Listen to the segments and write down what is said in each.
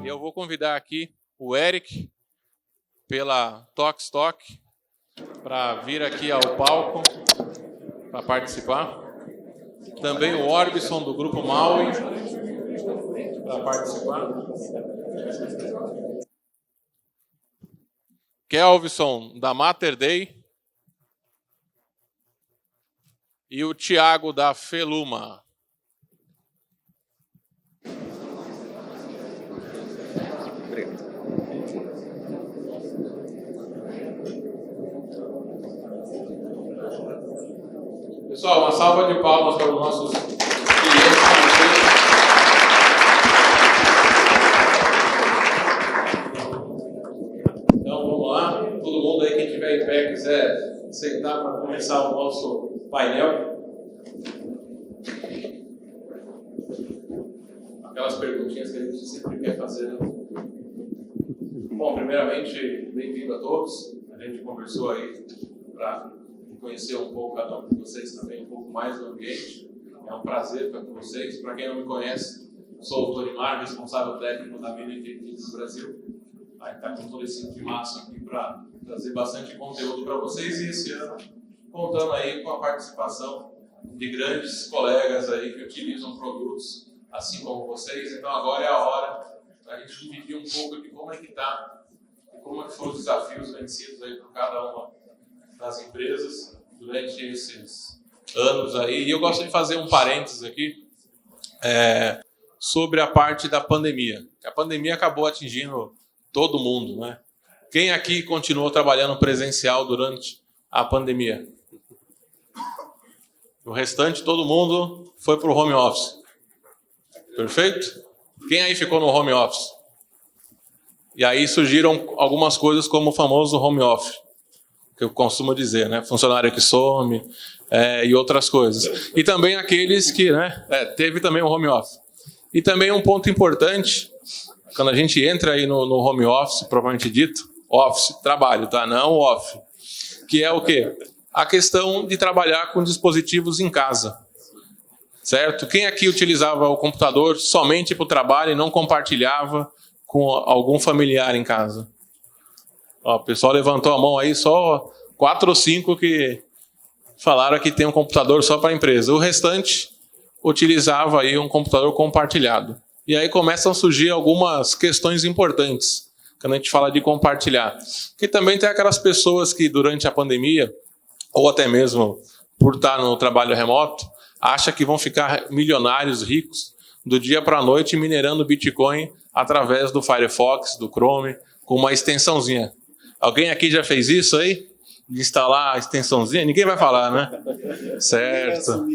Eu vou convidar aqui o Eric, pela Tokstok, para vir aqui ao palco para participar. Também o Orbison, do Grupo Maui, para participar. Kelvison, da Mater Dei. E o Tiago, da Feluma. Pessoal, uma salva de palmas para os nossos clientes. Então vamos lá. Todo mundo aí que estiver em pé quiser sentar para começar o nosso painel. Aquelas perguntinhas que a gente sempre quer fazer, né? Bom, primeiramente, bem-vindo a todos. A gente conversou aí para conhecer um pouco cada um de vocês também, um pouco mais do ambiente. É um prazer estar com vocês. Para quem não me conhece, sou o Torimar, responsável técnico da Benefit do Brasil. A gente está com todo esse timaço aqui para trazer bastante conteúdo para vocês, e esse ano contando aí com a participação de grandes colegas aí que utilizam produtos assim como vocês. Então agora é a hora da gente dividir um pouco de como é que está e como é que foram os desafios vencidos aí por cada uma das empresas durante esses anos aí. E eu gosto de fazer um parênteses aqui sobre a parte da pandemia. A pandemia acabou atingindo todo mundo, né? Quem aqui continuou trabalhando presencial durante a pandemia? O restante, todo mundo foi para o home office. Perfeito? Quem aí ficou no home office? E aí surgiram algumas coisas como o famoso home office, que eu costumo dizer, né? Funcionário que some e outras coisas. E também aqueles que, teve também o home office. E também um ponto importante, quando a gente entra aí no home office, propriamente dito, office, trabalho, tá? Não off. Que é o quê? A questão de trabalhar com dispositivos em casa. Certo? Quem aqui utilizava o computador somente para o trabalho e não compartilhava com algum familiar em casa? Ó, o pessoal levantou a mão aí, só 4 ou 5 que falaram que tem um computador só para a empresa. O restante utilizava aí um computador compartilhado. E aí começam a surgir algumas questões importantes quando a gente fala de compartilhar. Que também tem aquelas pessoas que durante a pandemia, ou até mesmo por estar no trabalho remoto, acham que vão ficar milionários, ricos, do dia para a noite minerando Bitcoin através do Firefox, do Chrome, com uma extensãozinha. Alguém aqui já fez isso aí? De instalar a extensãozinha? Ninguém vai falar, né? Certo.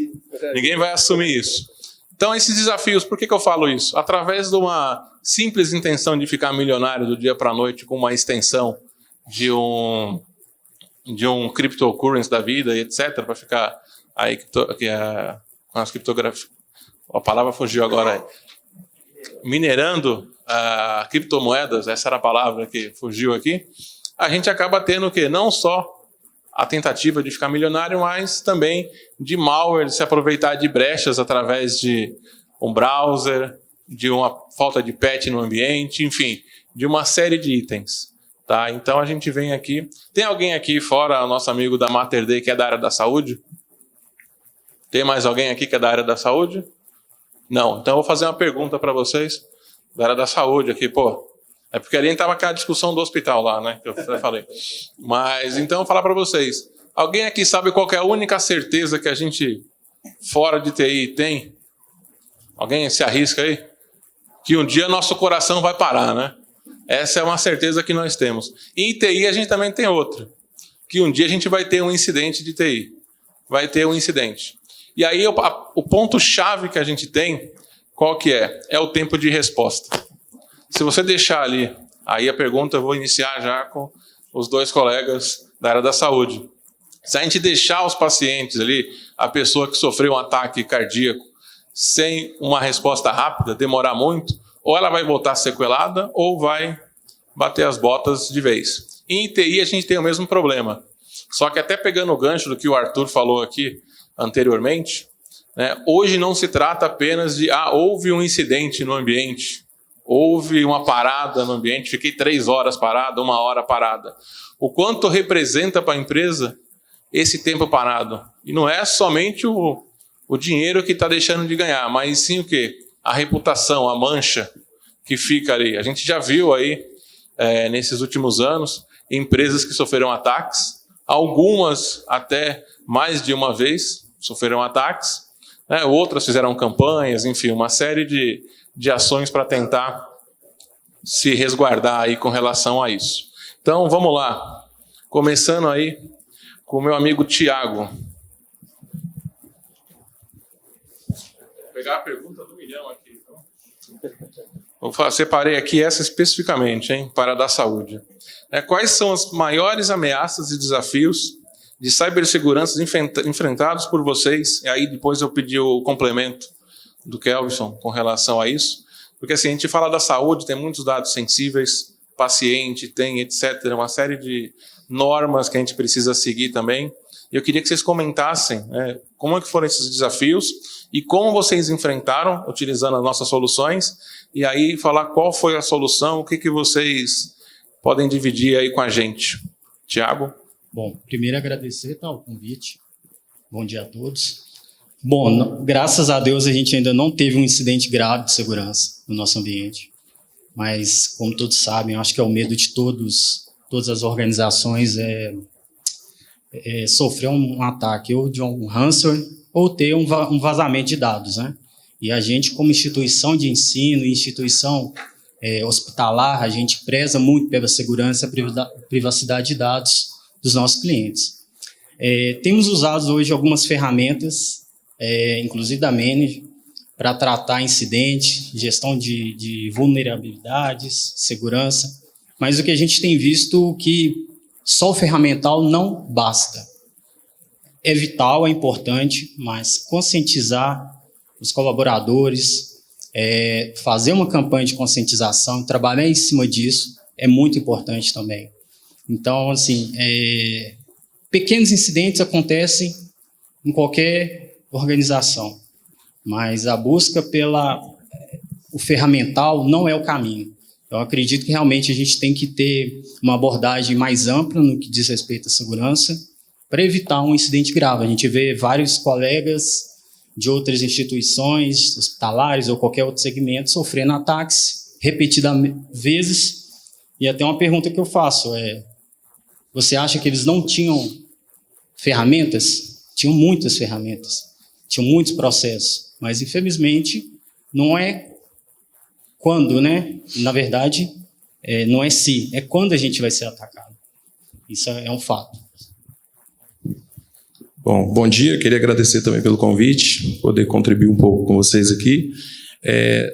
Ninguém vai assumir isso. Então, esses desafios, por que eu falo isso? Através de uma simples intenção de ficar milionário do dia para a noite com uma extensão de um cryptocurrency da vida, e etc., para ficar aí com as criptografias. A palavra fugiu agora. Minerando criptomoedas, essa era a palavra que fugiu aqui. A gente acaba tendo o quê? Não só a tentativa de ficar milionário, mas também de malware, de se aproveitar de brechas através de um browser, de uma falta de patch no ambiente, enfim, de uma série de itens. Tá? Então a gente vem aqui. Tem alguém aqui fora, o nosso amigo da Mater Dei, que é da área da saúde? Tem mais alguém aqui que é da área da saúde? Não. Então eu vou fazer uma pergunta para vocês da área da saúde aqui, pô. É porque ali estava aquela discussão do hospital lá, né? Que eu já falei. Mas então eu vou falar para vocês. Alguém aqui sabe qual que é a única certeza que a gente, fora de TI, tem? Alguém se arrisca aí? Que um dia nosso coração vai parar, né? Essa é uma certeza que nós temos. E em TI a gente também tem outra. Que um dia a gente vai ter um incidente de TI. Vai ter um incidente. E aí o ponto-chave que a gente tem, qual que é? É o tempo de resposta. Se você deixar ali, aí a pergunta eu vou iniciar já com os 2 colegas da área da saúde. Se a gente deixar os pacientes ali, a pessoa que sofreu um ataque cardíaco, sem uma resposta rápida, demorar muito, ou ela vai voltar sequelada, ou vai bater as botas de vez. E em TI a gente tem o mesmo problema. Só que até pegando o gancho do que o Arthur falou aqui anteriormente, né, hoje não se trata apenas de houve um incidente no ambiente, houve uma parada no ambiente, fiquei 3 horas parado, 1 hora parada. O quanto representa para a empresa esse tempo parado? E não é somente o dinheiro que está deixando de ganhar, mas sim o quê? A reputação, a mancha que fica ali. A gente já viu aí, nesses últimos anos, empresas que sofreram ataques, algumas até mais de uma vez sofreram ataques, né? Outras fizeram campanhas, enfim, uma série de ações para tentar se resguardar aí com relação a isso. Então, vamos lá. Começando aí com o meu amigo Tiago. Vou pegar a pergunta do milhão aqui. Separei aqui essa especificamente, hein, para a da saúde. Quais são as maiores ameaças e desafios de cibersegurança enfrentados por vocês? E aí depois eu pedi o complemento do Kelvison com relação a isso. Porque assim, a gente fala da saúde, tem muitos dados sensíveis, paciente, tem etc., uma série de normas que a gente precisa seguir também. E eu queria que vocês comentassem como é que foram esses desafios e como vocês enfrentaram utilizando as nossas soluções, e aí falar qual foi a solução, o que vocês podem dividir aí com a gente. Tiago? Bom, primeiro agradecer o convite. Bom dia a todos. Bom, graças a Deus a gente ainda não teve um incidente grave de segurança no nosso ambiente, mas como todos sabem, eu acho que é o medo de todas as organizações sofrer um ataque ou de um ransomware ou ter um vazamento de dados, né? E a gente, como instituição de ensino, instituição hospitalar, a gente preza muito pela segurança e privacidade de dados dos nossos clientes. Temos usado hoje algumas ferramentas, inclusive da Manage, para tratar incidentes, gestão de vulnerabilidades, segurança, mas o que a gente tem visto que só o ferramental não basta. É vital, é importante, mas conscientizar os colaboradores, fazer uma campanha de conscientização, trabalhar em cima disso é muito importante também. Então, assim, pequenos incidentes acontecem em qualquer organização, mas a busca o ferramental não é o caminho. Eu acredito que realmente a gente tem que ter uma abordagem mais ampla no que diz respeito à segurança para evitar um incidente grave. A gente vê vários colegas de outras instituições hospitalares ou qualquer outro segmento sofrendo ataques repetidas vezes. E até uma pergunta que eu faço você acha que eles não tinham ferramentas? Tinham muitas ferramentas, tinham muitos processos, mas infelizmente não é quando, né? Na verdade, não é se, é quando a gente vai ser atacado. Isso é um fato. Bom dia, queria agradecer também pelo convite, poder contribuir um pouco com vocês aqui.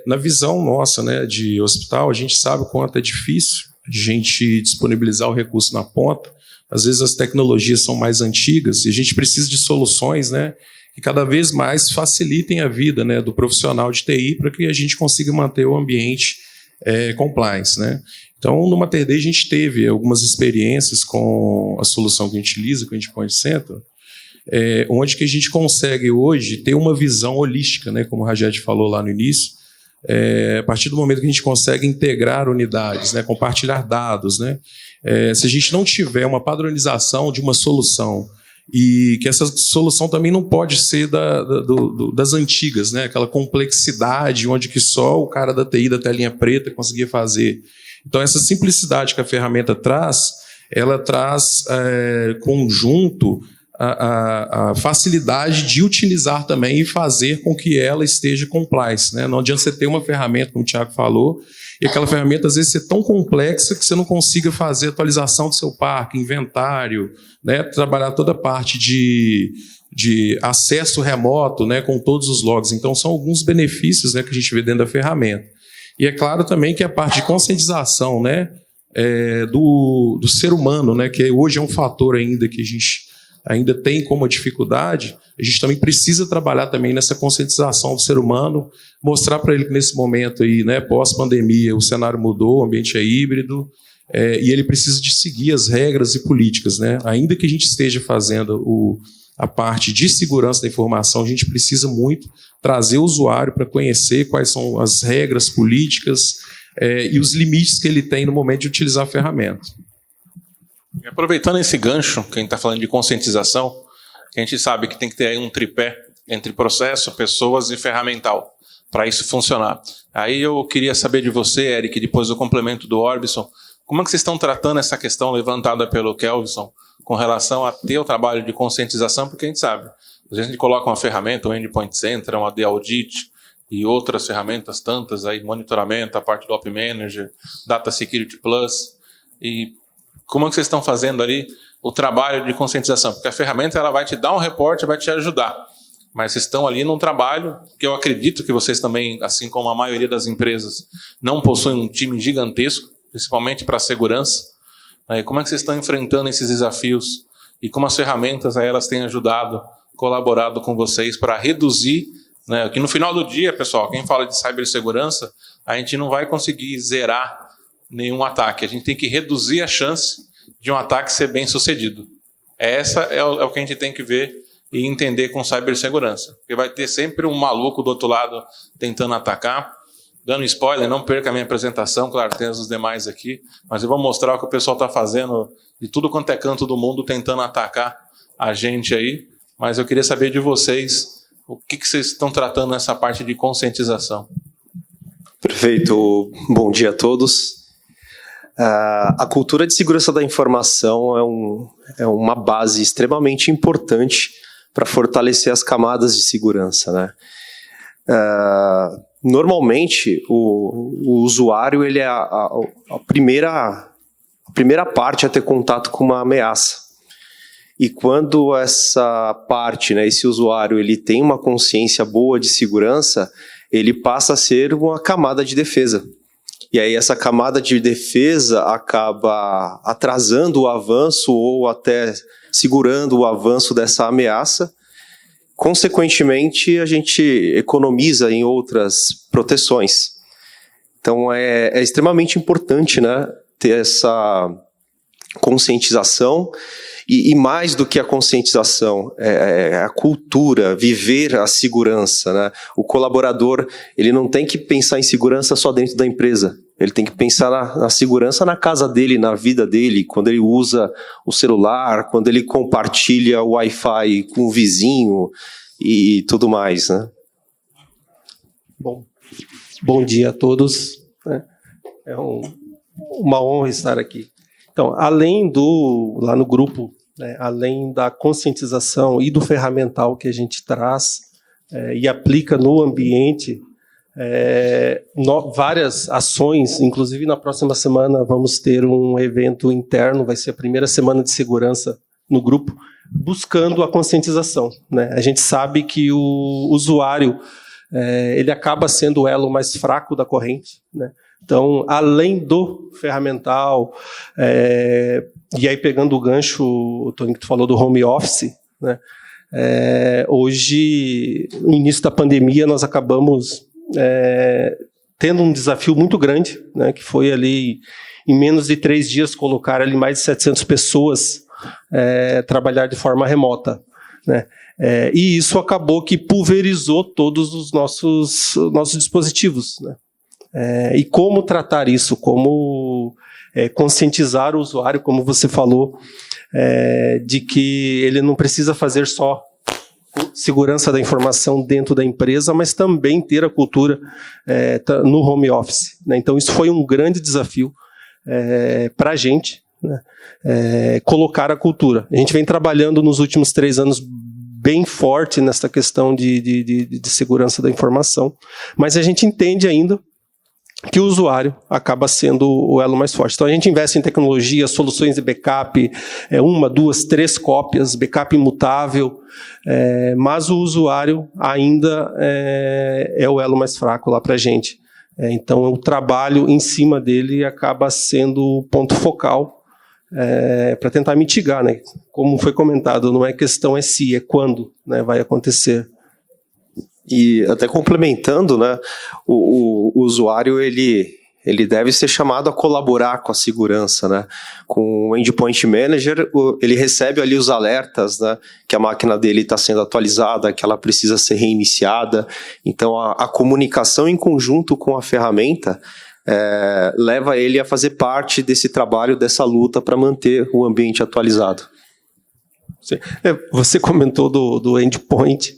Na visão nossa, né, de hospital, a gente sabe o quanto é difícil a gente disponibilizar o recurso na ponta. Às vezes as tecnologias são mais antigas e a gente precisa de soluções, né, que cada vez mais facilitem a vida, né, do profissional de TI para que a gente consiga manter o ambiente compliance, né? Então, no Mater Dei, a gente teve algumas experiências com a solução que a gente utiliza, com o Endpoint Center, onde que a gente consegue hoje ter uma visão holística, né, como o Rajed falou lá no início, a partir do momento que a gente consegue integrar unidades, né, compartilhar dados, né, se a gente não tiver uma padronização de uma solução e que essa solução também não pode ser das antigas, né, aquela complexidade onde que só o cara da TI da telinha preta conseguia fazer. Então, essa simplicidade que a ferramenta traz, ela traz conjunto a facilidade de utilizar também e fazer com que ela esteja compliance, né? Não adianta você ter uma ferramenta, como o Thiago falou, e aquela ferramenta às vezes ser tão complexa que você não consiga fazer atualização do seu parque, inventário, né? Trabalhar toda a parte de acesso remoto, né? Com todos os logs. Então, são alguns benefícios, né, que a gente vê dentro da ferramenta. E é claro também que a parte de conscientização, né, do ser humano, né, que hoje é um fator ainda que a gente ainda tem como dificuldade, a gente também precisa trabalhar também nessa conscientização do ser humano, mostrar para ele que nesse momento aí, né, pós-pandemia, o cenário mudou, o ambiente é híbrido, e ele precisa de seguir as regras e políticas, né? Ainda que a gente esteja fazendo a parte de segurança da informação, a gente precisa muito trazer o usuário para conhecer quais são as regras políticas, e os limites que ele tem no momento de utilizar a ferramenta. Aproveitando esse gancho, que a gente está falando de conscientização, a gente sabe que tem que ter aí um tripé entre processo, pessoas e ferramental, para isso funcionar. Aí eu queria saber de você, Eric, depois do complemento do Orbison, como é que vocês estão tratando essa questão levantada pelo Kelvison com relação a ter o trabalho de conscientização, porque a gente sabe, às vezes a gente coloca uma ferramenta, um Endpoint Center, uma AD Audit e outras ferramentas tantas, aí, monitoramento, a parte do Op Manager, Data Security Plus, e como é que vocês estão fazendo ali o trabalho de conscientização? Porque a ferramenta ela vai te dar um reporte, vai te ajudar, mas vocês estão ali num trabalho que eu acredito que vocês também, assim como a maioria das empresas, não possuem um time gigantesco, principalmente para a segurança. Como é que vocês estão enfrentando esses desafios e como as ferramentas aí, elas têm ajudado, colaborado com vocês para reduzir, né, que no final do dia, pessoal, quem fala de cibersegurança, a gente não vai conseguir zerar nenhum ataque. A gente tem que reduzir a chance de um ataque ser bem sucedido. Essa é o que a gente tem que ver e entender com cibersegurança. Porque vai ter sempre um maluco do outro lado tentando atacar. Dando spoiler, não perca a minha apresentação, claro, tem os demais aqui, mas eu vou mostrar o que o pessoal está fazendo de tudo quanto é canto do mundo, tentando atacar a gente aí. Mas eu queria saber de vocês, o que vocês estão tratando nessa parte de conscientização. Perfeito. Bom dia a todos. A cultura de segurança da informação é uma base extremamente importante para fortalecer as camadas de segurança, né? Normalmente, o usuário ele é a primeira parte a ter contato com uma ameaça. E quando essa parte, né, esse usuário, ele tem uma consciência boa de segurança, ele passa a ser uma camada de defesa. E aí essa camada de defesa acaba atrasando o avanço ou até segurando o avanço dessa ameaça. Consequentemente, a gente economiza em outras proteções. Então, é extremamente importante, né, ter essa conscientização e mais do que a conscientização, a cultura, viver a segurança, né? O colaborador, ele não tem que pensar em segurança só dentro da empresa. Ele tem que pensar na segurança na casa dele, na vida dele, quando ele usa o celular, quando ele compartilha o Wi-Fi com o vizinho e tudo mais, né? Bom dia a todos. É uma honra estar aqui. Então, além lá no grupo, né, além da conscientização e do ferramental que a gente traz e aplica no ambiente, várias ações, inclusive na próxima semana vamos ter um evento interno, vai ser a primeira semana de segurança no grupo, buscando a conscientização, né? A gente sabe que o usuário ele acaba sendo o elo mais fraco da corrente, né? Então, além do ferramental, e aí pegando o gancho, Tony, que tu falou do home office, né? Hoje, no início da pandemia, nós acabamos tendo um desafio muito grande, né? Que foi ali, em menos de 3 dias, colocar ali mais de 700 pessoas trabalhar de forma remota, né? E isso acabou que pulverizou todos os nossos dispositivos, né? E como tratar isso, como conscientizar o usuário, como você falou, de que ele não precisa fazer só segurança da informação dentro da empresa, mas também ter a cultura no home office, né? Então isso foi um grande desafio para a gente, né? Colocar a cultura. A gente vem trabalhando nos últimos 3 anos bem forte nessa questão de segurança da informação, mas a gente entende ainda que o usuário acaba sendo o elo mais forte. Então a gente investe em tecnologia, soluções de backup, 1, 2, 3 cópias, backup imutável, mas o usuário ainda é o elo mais fraco lá para a gente. Então o trabalho em cima dele acaba sendo o ponto focal para tentar mitigar, né? Como foi comentado, não é questão se, é quando, né, vai acontecer. E até complementando, né, o usuário ele deve ser chamado a colaborar com a segurança, né? Com o Endpoint Manager, ele recebe ali os alertas, né, que a máquina dele está sendo atualizada, que ela precisa ser reiniciada. Então, a comunicação em conjunto com a ferramenta leva ele a fazer parte desse trabalho, dessa luta para manter o ambiente atualizado. Você comentou do endpoint.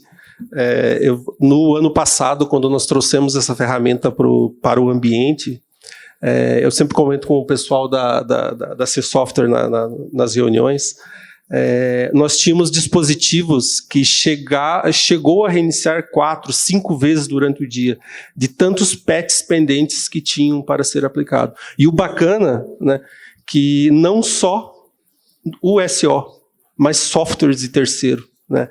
No ano passado, quando nós trouxemos essa ferramenta para o ambiente, eu sempre comento com o pessoal da C Software nas reuniões, nós tínhamos dispositivos que chegou a reiniciar 4, 5 vezes durante o dia, de tantos patches pendentes que tinham para ser aplicado. E o bacana, né, que não só o SO, mas softwares de terceiro, né,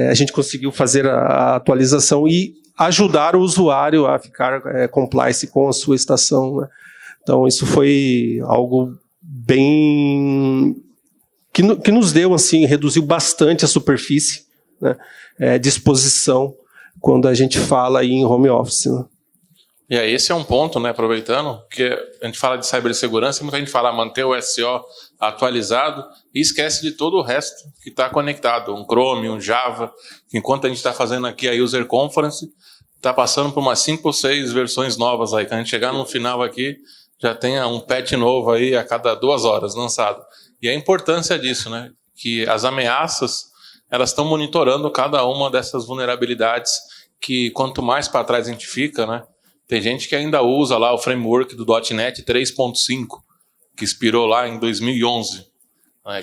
a gente conseguiu fazer a atualização e ajudar o usuário a ficar compliance com a sua estação, né. Então, isso foi algo bem... que nos deu, assim, reduziu bastante a superfície, né, de exposição quando a gente fala aí em home office, né. E aí, esse é um ponto, né, aproveitando, que a gente fala de cibersegurança e muita gente fala manter o SO atualizado e esquece de todo o resto que está conectado, um Chrome, um Java, que enquanto a gente está fazendo aqui a User Conference, está passando por umas 5 ou 6 versões novas aí, que a gente chegar no final aqui, já tenha um patch novo aí a cada 2 horas lançado. E a importância disso, né, que as ameaças, elas estão monitorando cada uma dessas vulnerabilidades que quanto mais para trás a gente fica, né, tem gente que ainda usa lá o framework do .NET 3.5, que expirou lá em 2011.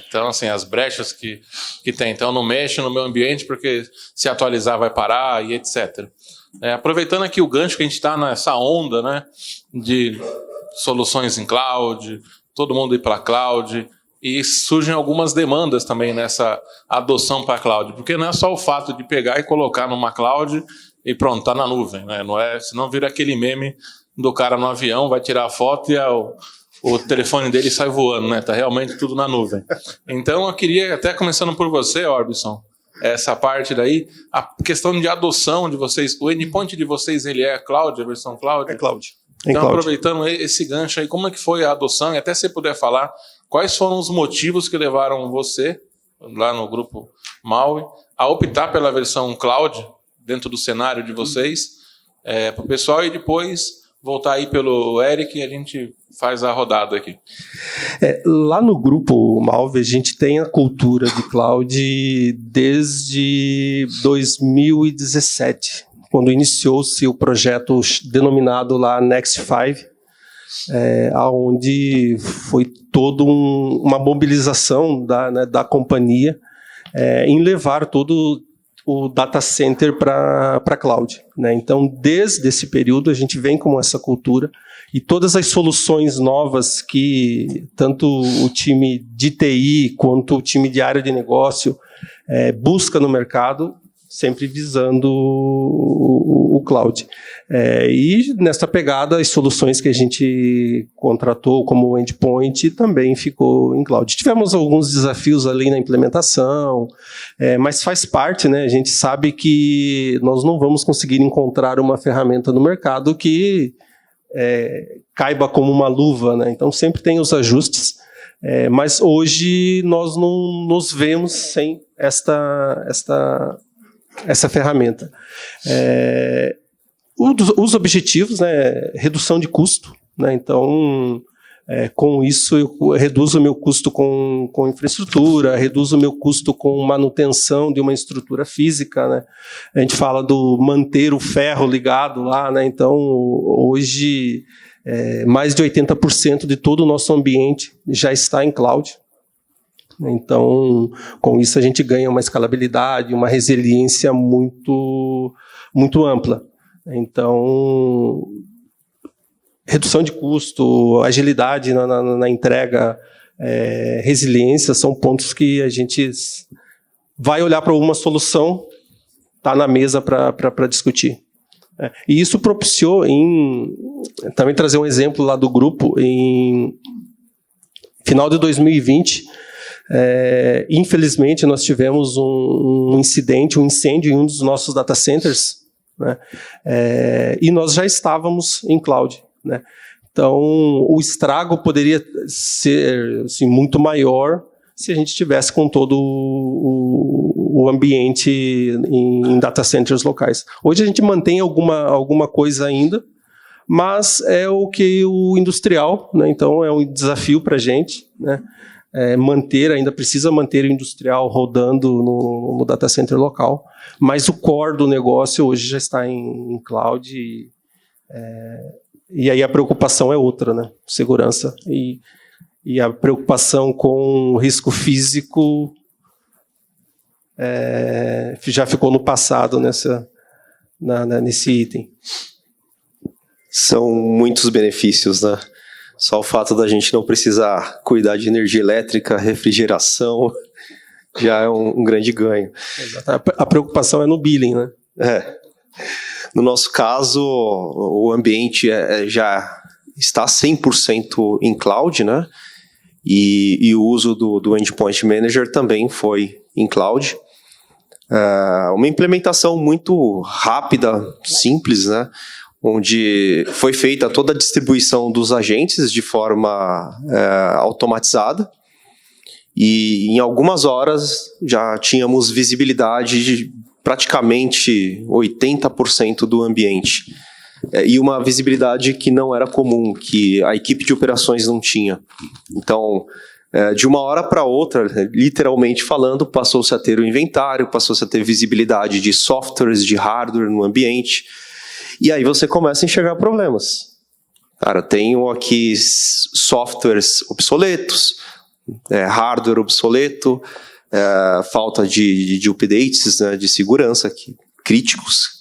Então, assim, as brechas que tem. Então, não mexo no meu ambiente porque se atualizar vai parar e etc. Aproveitando aqui o gancho que a gente está nessa onda, né, de soluções em cloud, todo mundo ir para a cloud, e surgem algumas demandas também nessa adoção para a cloud, porque não é só o fato de pegar e colocar numa cloud e pronto, tá na nuvem, né? Não é, senão vira aquele meme do cara no avião, vai tirar a foto e o telefone dele sai voando, né? Tá realmente tudo na nuvem. Então eu queria, até começando por você, Orbison, essa parte daí, a questão de adoção de vocês, o endpoint de vocês, ele é cloud, a versão cloud? É cloud. Então, aproveitando esse gancho aí, como é que foi a adoção? E até se você puder falar, quais foram os motivos que levaram você, lá no grupo MAUI, a optar pela versão cloud, dentro do cenário de vocês, para o pessoal, e depois voltar aí pelo Eric e a gente faz a rodada aqui. Lá no grupo MAUI, a gente tem a cultura de cloud desde 2017, quando iniciou-se o projeto denominado lá Next 5, onde foi toda uma mobilização da companhia em levar todo o data center para a cloud, né? Então, desde esse período, a gente vem com essa cultura e todas as soluções novas que tanto o time de TI quanto o time de área de negócio busca no mercado, sempre visando o cloud. E nessa pegada, as soluções que a gente contratou como endpoint também ficou em cloud. Tivemos alguns desafios ali na implementação, mas faz parte, né? A gente sabe que nós não vamos conseguir encontrar uma ferramenta no mercado que caiba como uma luva, né? Então sempre tem os ajustes, mas hoje nós não nos vemos sem essa ferramenta. Os objetivos, né, redução de custo, né, então, com isso eu reduzo o meu custo com infraestrutura, reduzo o meu custo com manutenção de uma estrutura física, né, a gente fala do manter o ferro ligado lá, né, então hoje mais de 80% de todo o nosso ambiente já está em cloud. Então, com isso a gente ganha uma escalabilidade, uma resiliência muito, muito ampla. Então, redução de custo, agilidade na entrega, resiliência, são pontos que a gente vai olhar para uma solução, está na mesa para discutir. E isso propiciou também trazer um exemplo lá do grupo, em final de 2020, infelizmente nós tivemos um incidente, um incêndio em um dos nossos data centers, né? E nós já estávamos em cloud, né? Então o estrago poderia ser assim, muito maior se a gente tivesse com todo o ambiente em data centers locais. Hoje a gente mantém alguma coisa ainda, mas é o que o industrial, né? Então é um desafio para a gente, né? Ainda precisa manter o industrial rodando no data center local, mas o core do negócio hoje já está em cloud e aí a preocupação é outra, né? Segurança e a preocupação com o risco físico já ficou no passado nesse item. São muitos benefícios, né? Só o fato da gente não precisar cuidar de energia elétrica, refrigeração, já é um grande ganho. A preocupação é no billing, né? No nosso caso, o ambiente já está 100% em cloud, né? E o uso do Endpoint Manager também foi em cloud. Uma implementação muito rápida, simples, né? Onde foi feita toda a distribuição dos agentes de forma automatizada e em algumas horas já tínhamos visibilidade de praticamente 80% do ambiente. E uma visibilidade que não era comum, que a equipe de operações não tinha. Então, de uma hora para outra, literalmente falando, passou-se a ter o inventário, passou-se a ter visibilidade de softwares, de hardware no ambiente. E aí você começa a enxergar problemas. Cara, tenho aqui softwares obsoletos, hardware obsoleto, falta de updates, né, de segurança críticos.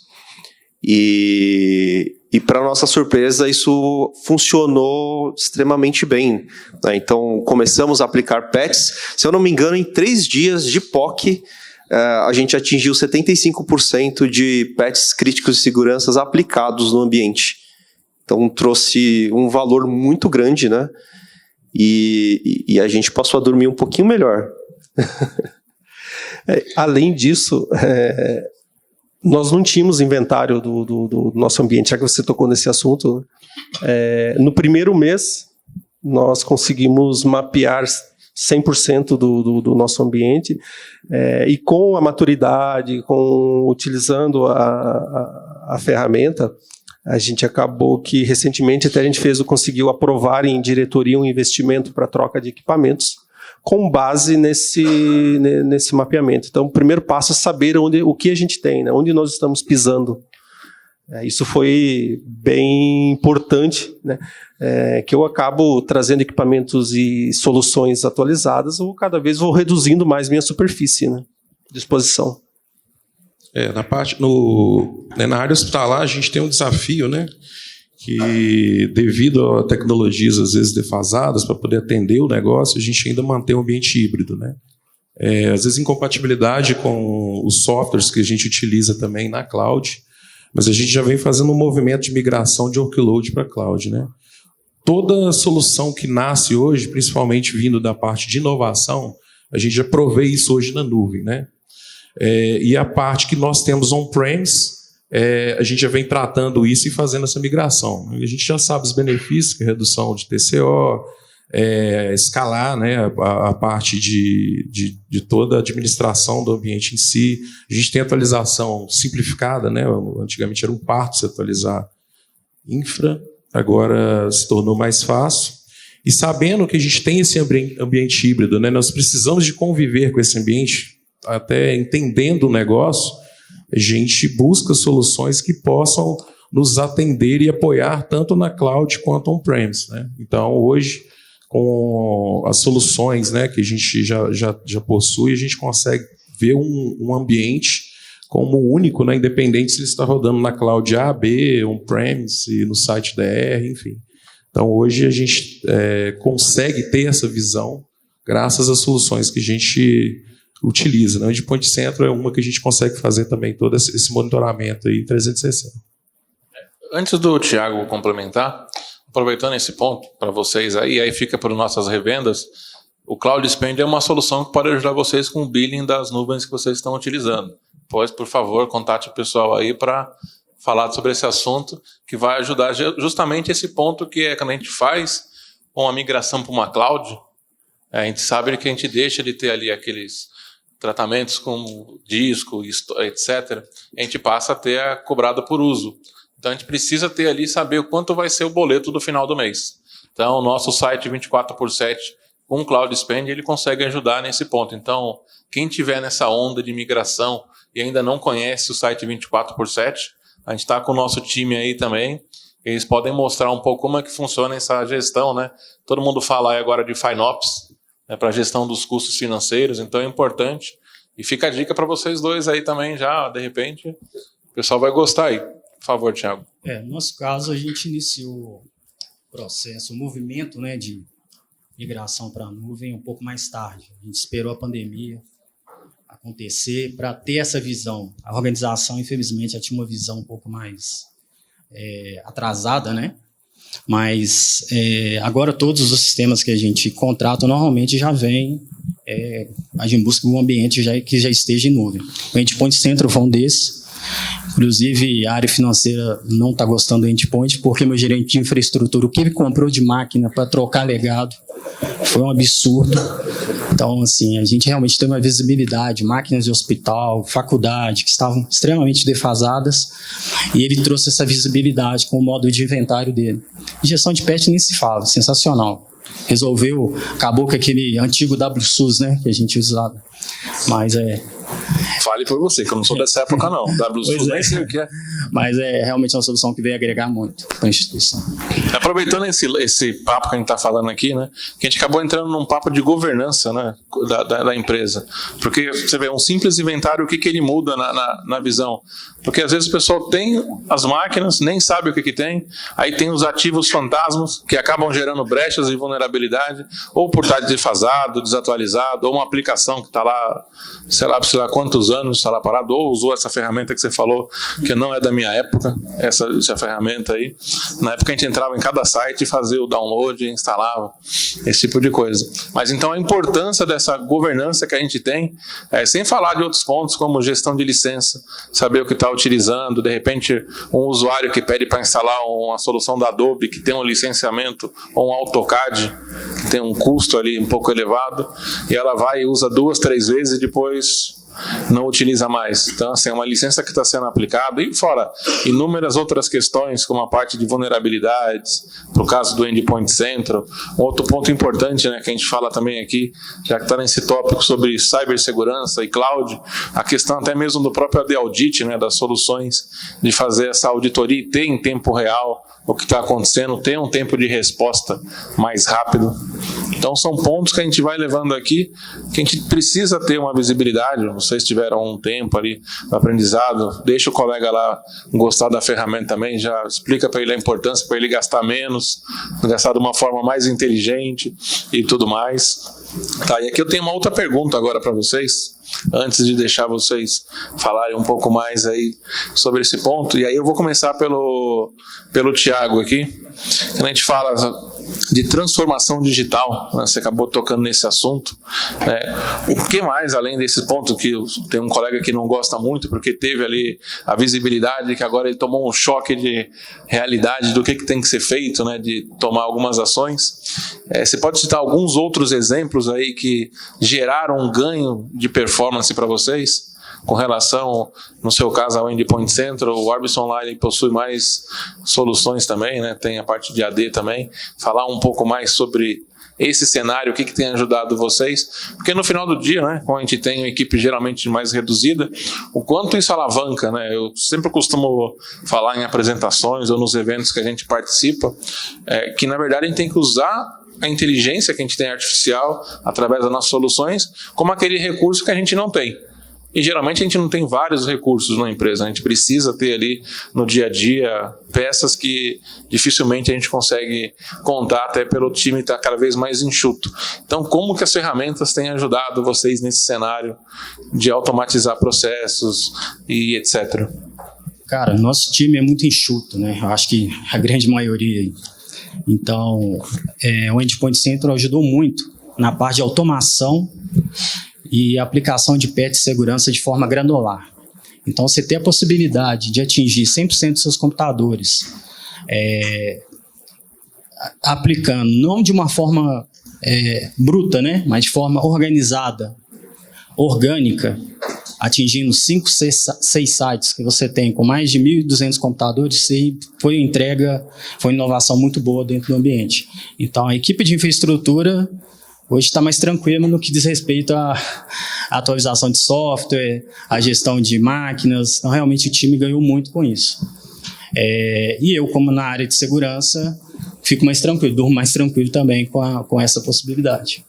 E para nossa surpresa, isso funcionou extremamente bem, né? Então, começamos a aplicar patches. Se eu não me engano, em 3 dias de POC, a gente atingiu 75% de patches críticos de segurança aplicados no ambiente. Então, trouxe um valor muito grande, né? E a gente passou a dormir um pouquinho melhor. Além disso, nós não tínhamos inventário do nosso ambiente, já que você tocou nesse assunto. No primeiro mês, nós conseguimos mapear 100% do nosso ambiente, e com a maturidade, utilizando a ferramenta, a gente acabou que recentemente até a gente conseguiu aprovar em diretoria um investimento para troca de equipamentos com base nesse mapeamento. Então, o primeiro passo é saber o que a gente tem, né? Onde nós estamos pisando. Isso foi bem importante, né? Que eu acabo trazendo equipamentos e soluções atualizadas, ou cada vez vou reduzindo mais minha superfície, né, de exposição. Na área hospitalar, a gente tem um desafio, né, que devido a tecnologias às vezes defasadas para poder atender o negócio, a gente ainda mantém um ambiente híbrido, né? Às vezes incompatibilidade com os softwares que a gente utiliza também na cloud, mas a gente já vem fazendo um movimento de migração de workload para cloud, né? Toda solução que nasce hoje, principalmente vindo da parte de inovação, a gente já provê isso hoje na nuvem, né? E a parte que nós temos on-premise, a gente já vem tratando isso e fazendo essa migração. A gente já sabe os benefícios, que é redução de TCO, escalar, né, a parte de toda a administração do ambiente em si. A gente tem atualização simplificada, né? Antigamente era um parto se atualizar infra, agora se tornou mais fácil. E sabendo que a gente tem esse ambiente híbrido, né, nós precisamos de conviver com esse ambiente, até entendendo o negócio, a gente busca soluções que possam nos atender e apoiar tanto na cloud quanto on-premise, né? Então, hoje, com as soluções, né, que a gente já possui, a gente consegue ver um ambiente como único, né, independente se ele está rodando na cloud A, B, on-premise, no site DR, enfim. Então, hoje a gente consegue ter essa visão graças às soluções que a gente utiliza, né? O Endpoint Central é uma que a gente consegue fazer também todo esse monitoramento aí 360. Antes do Thiago complementar, aproveitando esse ponto para vocês aí fica para nossas revendas, o Cloud Spend é uma solução que pode ajudar vocês com o billing das nuvens que vocês estão utilizando. Pois, por favor, contate o pessoal aí para falar sobre esse assunto, que vai ajudar justamente esse ponto que quando a gente faz uma migração para uma cloud, a gente sabe que a gente deixa de ter ali aqueles tratamentos como disco, etc. A gente passa a ter a cobrada por uso. Então a gente precisa ter ali, saber o quanto vai ser o boleto do final do mês. Então o nosso site 24/7 com o Cloud Spend, ele consegue ajudar nesse ponto. Então quem tiver nessa onda de migração e ainda não conhece o site 24/7, a gente está com o nosso time aí também. Eles podem mostrar um pouco como é que funciona essa gestão, né? Todo mundo fala aí agora de FinOps, né, para a gestão dos custos financeiros, então é importante. E fica a dica para vocês dois aí também já, de repente, o pessoal vai gostar aí. Por favor, Thiago. No nosso caso, a gente iniciou o processo, o movimento, né, de migração para a nuvem um pouco mais tarde. A gente esperou a pandemia acontecer para ter essa visão. A organização, infelizmente, já tinha uma visão um pouco mais atrasada, né? Mas agora todos os sistemas que a gente contrata normalmente já vêm, a gente busca um ambiente que já esteja em nuvem. O Endpoint Central foi um desses. Inclusive, a área financeira não está gostando do Endpoint, porque meu gerente de infraestrutura, o que ele comprou de máquina para trocar legado, foi um absurdo. Então, assim, a gente realmente tem uma visibilidade, máquinas de hospital, faculdade, que estavam extremamente defasadas, e ele trouxe essa visibilidade com o modo de inventário dele. E gestão de patch nem se fala, sensacional. Acabou com aquele antigo WSUS, né, que a gente usava. Mas Fale por você, que eu não sou dessa época, não. WSUS nem sei o que é. Mas é realmente uma solução que veio agregar muito para a instituição. Aproveitando esse papo que a gente está falando aqui, né, que a gente acabou entrando num papo de governança, né, da empresa. Porque você vê, um simples inventário, o que ele muda na visão? Porque às vezes o pessoal tem as máquinas, nem sabe o que tem, aí tem os ativos fantasmas, que acabam gerando brechas e vulnerabilidade, ou por estar defasado, desatualizado, ou uma aplicação que está lá, sei lá quantos anos está lá parado, ou usou essa ferramenta que você falou, que não é da minha época, essa ferramenta aí. Na época a gente entrava em cada site e fazia o download, instalava, esse tipo de coisa. Mas então a importância dessa governança que a gente tem, sem falar de outros pontos como gestão de licença, saber o que está utilizando, de repente um usuário que pede para instalar uma solução da Adobe que tem um licenciamento ou um AutoCAD que tem um custo ali um pouco elevado, e ela vai e usa 2, 3 vezes e depois não utiliza mais. Então, assim, é uma licença que está sendo aplicada, e fora inúmeras outras questões, como a parte de vulnerabilidades, no caso do Endpoint Central. Outro ponto importante, né, que a gente fala também aqui, já que está nesse tópico sobre cibersegurança e cloud, a questão até mesmo do próprio AD Audit, né, das soluções, de fazer essa auditoria e ter em tempo real o que está acontecendo, ter um tempo de resposta mais rápido. Então são pontos que a gente vai levando aqui, que a gente precisa ter uma visibilidade. Vocês tiveram um tempo ali no aprendizado, deixa o colega lá gostar da ferramenta também, já explica para ele a importância, para ele gastar menos, gastar de uma forma mais inteligente e tudo mais. Tá, e aqui eu tenho uma outra pergunta agora para vocês, antes de deixar vocês falarem um pouco mais aí sobre esse ponto. E aí eu vou começar pelo Thiago aqui. Quando a gente fala de transformação digital, né, você acabou tocando nesse assunto, o que mais, além desse ponto que tem um colega que não gosta muito porque teve ali a visibilidade, que agora ele tomou um choque de realidade do que tem que ser feito, né, de tomar algumas ações, você pode citar alguns outros exemplos aí que geraram um ganho de performance para vocês? Com relação, no seu caso, ao Endpoint Central, o Orbis Online possui mais soluções também, né? Tem a parte de AD também. Falar um pouco mais sobre esse cenário, o que tem ajudado vocês, porque no final do dia, né, quando a gente tem uma equipe geralmente mais reduzida, o quanto isso alavanca, né? Eu sempre costumo falar em apresentações ou nos eventos que a gente participa, que na verdade a gente tem que usar a inteligência que a gente tem artificial através das nossas soluções como aquele recurso que a gente não tem. E geralmente a gente não tem vários recursos na empresa, a gente precisa ter ali no dia a dia peças que dificilmente a gente consegue contar, até pelo time estar cada vez mais enxuto. Então, como que as ferramentas têm ajudado vocês nesse cenário de automatizar processos e etc? Cara, nosso time é muito enxuto, né? Eu acho que a grande maioria. Então, o Endpoint Central ajudou muito na parte de automação e aplicação de patch de segurança de forma granular. Então, você ter a possibilidade de atingir 100% dos seus computadores, aplicando, não de uma forma bruta, né, mas de forma organizada, orgânica, atingindo 5, 6 sites que você tem com mais de 1.200 computadores, e foi uma inovação muito boa dentro do ambiente. Então, a equipe de infraestrutura hoje está mais tranquila no que diz respeito à atualização de software, à gestão de máquinas. Então, realmente, o time ganhou muito com isso. E eu, como na área de segurança, fico mais tranquilo, durmo mais tranquilo também com essa possibilidade.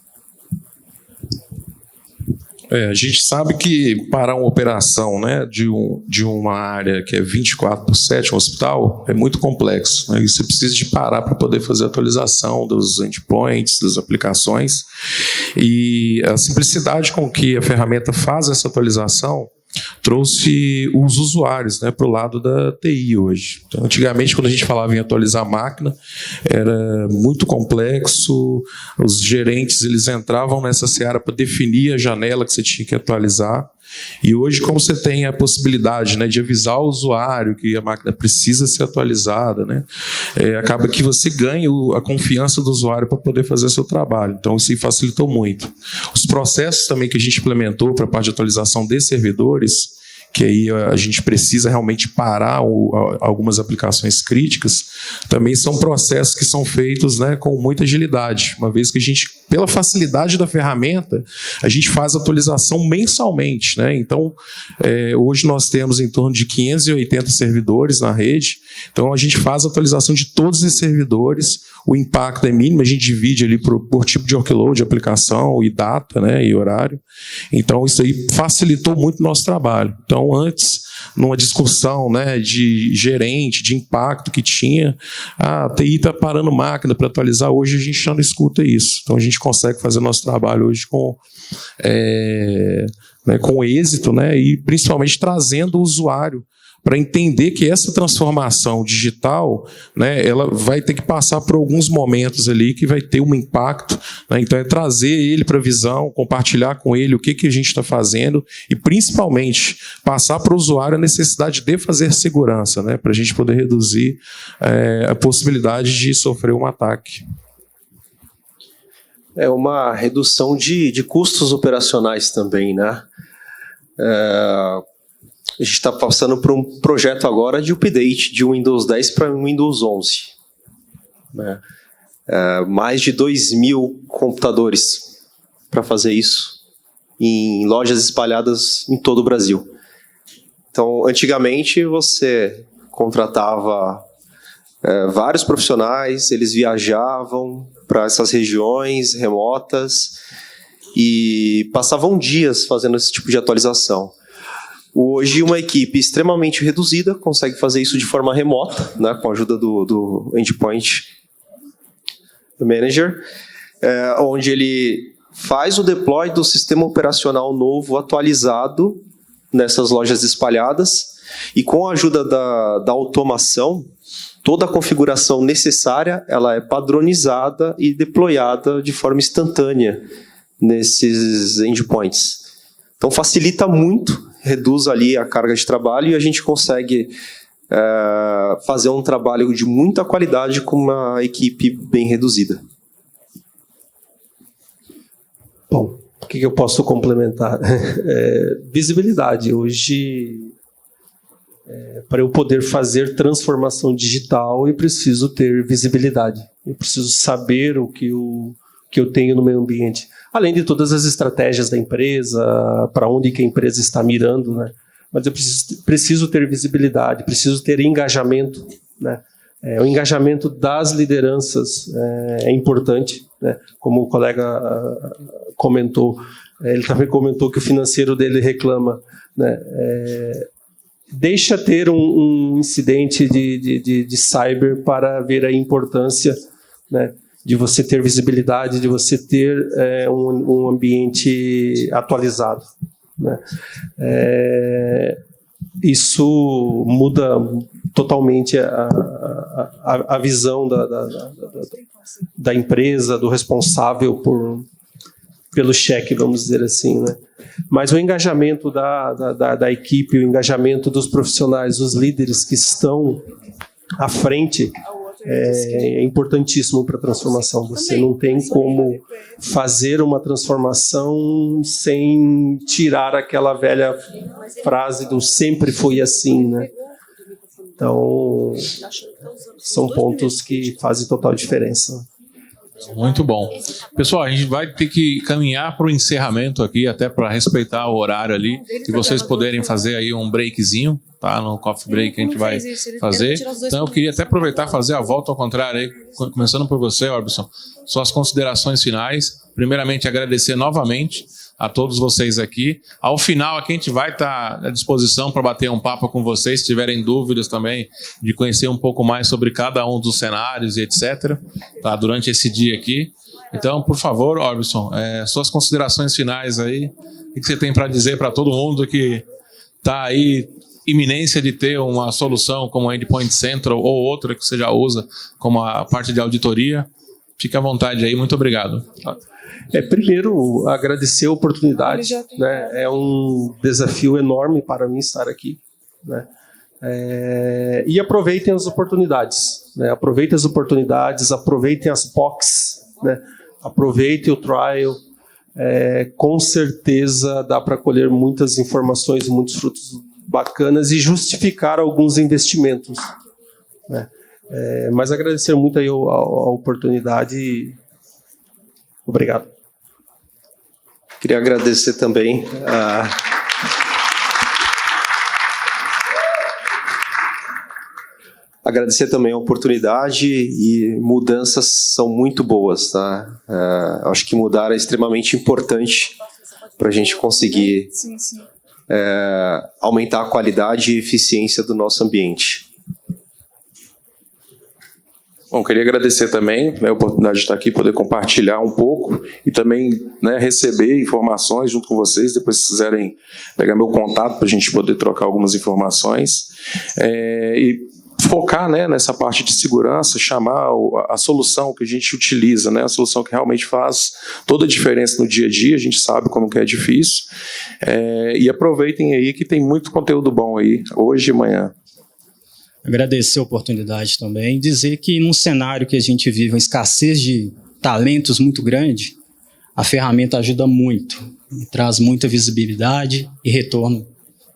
A gente sabe que para uma operação, né, de uma área que é 24/7, um hospital, é muito complexo, né, e você precisa de parar para poder fazer a atualização dos endpoints, das aplicações, e a simplicidade com que a ferramenta faz essa atualização trouxe os usuários, né, para o lado da TI hoje. Então, antigamente, quando a gente falava em atualizar a máquina, era muito complexo, os gerentes eles entravam nessa seara para definir a janela que você tinha que atualizar. E hoje, como você tem a possibilidade, né, de avisar o usuário que a máquina precisa ser atualizada, né, acaba que você ganha a confiança do usuário para poder fazer seu trabalho. Então, isso facilitou muito. Os processos também que a gente implementou para a parte de atualização de servidores, que aí a gente precisa realmente parar algumas aplicações críticas, também são processos que são feitos, né, com muita agilidade, uma vez que a gente, pela facilidade da ferramenta, a gente faz atualização mensalmente, né? Então, hoje nós temos em torno de 580 servidores na rede, então a gente faz a atualização de todos esses servidores, o impacto é mínimo, a gente divide ali por tipo de workload, de aplicação e data, né, e horário. Então, isso aí facilitou muito o nosso trabalho. Então, antes, numa discussão, né, de gerente, de impacto que tinha, a TI está parando máquina para atualizar, hoje a gente já não escuta isso. Então, a gente consegue fazer nosso trabalho hoje com êxito, né, e principalmente trazendo o usuário para entender que essa transformação digital, né, ela vai ter que passar por alguns momentos ali que vai ter um impacto, né? Então, é trazer ele para a visão, compartilhar com ele o que a gente está fazendo e, principalmente, passar para o usuário a necessidade de fazer segurança, né, para a gente poder reduzir a possibilidade de sofrer um ataque. É uma redução de custos operacionais também, né? A gente está passando por um projeto agora de update de Windows 10 para Windows 11. Né? Mais de 2.000 computadores para fazer isso em lojas espalhadas em todo o Brasil. Então, antigamente, você contratava vários profissionais, eles viajavam para essas regiões remotas e passavam dias fazendo esse tipo de atualização. Hoje, uma equipe extremamente reduzida consegue fazer isso de forma remota, né, com a ajuda do Endpoint Manager, onde ele faz o deploy do sistema operacional novo atualizado nessas lojas espalhadas e, com a ajuda da automação, toda a configuração necessária ela é padronizada e deployada de forma instantânea nesses endpoints. Então, facilita muito, reduz ali a carga de trabalho e a gente consegue fazer um trabalho de muita qualidade com uma equipe bem reduzida. Bom, o que eu posso complementar? Visibilidade. Hoje, para eu poder fazer transformação digital, eu preciso ter visibilidade. Eu preciso saber o que eu tenho no meu ambiente. Além de todas as estratégias da empresa, para onde que a empresa está mirando, né? Mas eu preciso ter visibilidade, preciso ter engajamento, né? O engajamento das lideranças é importante, né? Como o colega comentou, ele também comentou que o financeiro dele reclama, né? Deixa ter um incidente de cyber para ver a importância, né, de você ter visibilidade, de você ter um ambiente atualizado, né? Isso muda totalmente a visão da empresa, do responsável pelo cheque, vamos dizer assim, né? Mas o engajamento da equipe, o engajamento dos profissionais, dos líderes que estão à frente é importantíssimo para a transformação. Você não tem como fazer uma transformação sem tirar aquela velha frase do sempre foi assim, né? Então, são pontos que fazem total diferença. Muito bom. Pessoal, a gente vai ter que caminhar para o encerramento aqui, até para respeitar o horário ali, e vocês poderem fazer aí um breakzinho, tá? No coffee break que a gente vai fazer. Então eu queria até aproveitar e fazer a volta ao contrário aí, começando por você, Orbison. Suas considerações finais. Primeiramente, agradecer novamente a todos vocês aqui. Ao final, aqui a gente vai estar à disposição para bater um papo com vocês, se tiverem dúvidas também, de conhecer um pouco mais sobre cada um dos cenários e etc., tá? Durante esse dia aqui. Então, por favor, Orbison, suas considerações finais aí, o que você tem para dizer para todo mundo que está aí iminência de ter uma solução como a Endpoint Central ou outra que você já usa, como a parte de auditoria. Fique à vontade aí, muito obrigado. Primeiro, agradecer a oportunidade, né? É um desafio enorme para mim estar aqui, né? E aproveitem as oportunidades, né? Aproveitem as oportunidades, aproveitem as POCs, né? Aproveitem o trial. Com certeza dá para colher muitas informações, muitos frutos bacanas e justificar alguns investimentos, né? Mas agradecer muito aí a oportunidade. Obrigado. Queria agradecer também a oportunidade, e mudanças são muito boas, tá? Acho que mudar é extremamente importante para a gente conseguir aumentar a qualidade e eficiência do nosso ambiente. Bom, queria agradecer também, né, a oportunidade de estar aqui, poder compartilhar um pouco e também, né, receber informações junto com vocês. Depois, se quiserem pegar meu contato para a gente poder trocar algumas informações. E focar, né, nessa parte de segurança, chamar a solução que a gente utiliza, né, a solução que realmente faz toda a diferença no dia a dia. A gente sabe como que é difícil. E aproveitem aí que tem muito conteúdo bom aí, hoje e amanhã. Agradecer a oportunidade também, dizer que num cenário que a gente vive uma escassez de talentos muito grande, a ferramenta ajuda muito, traz muita visibilidade e retorno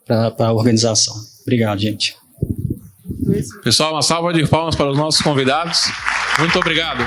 para a organização. Obrigado, gente. Pessoal, uma salva de palmas para os nossos convidados. Muito obrigado.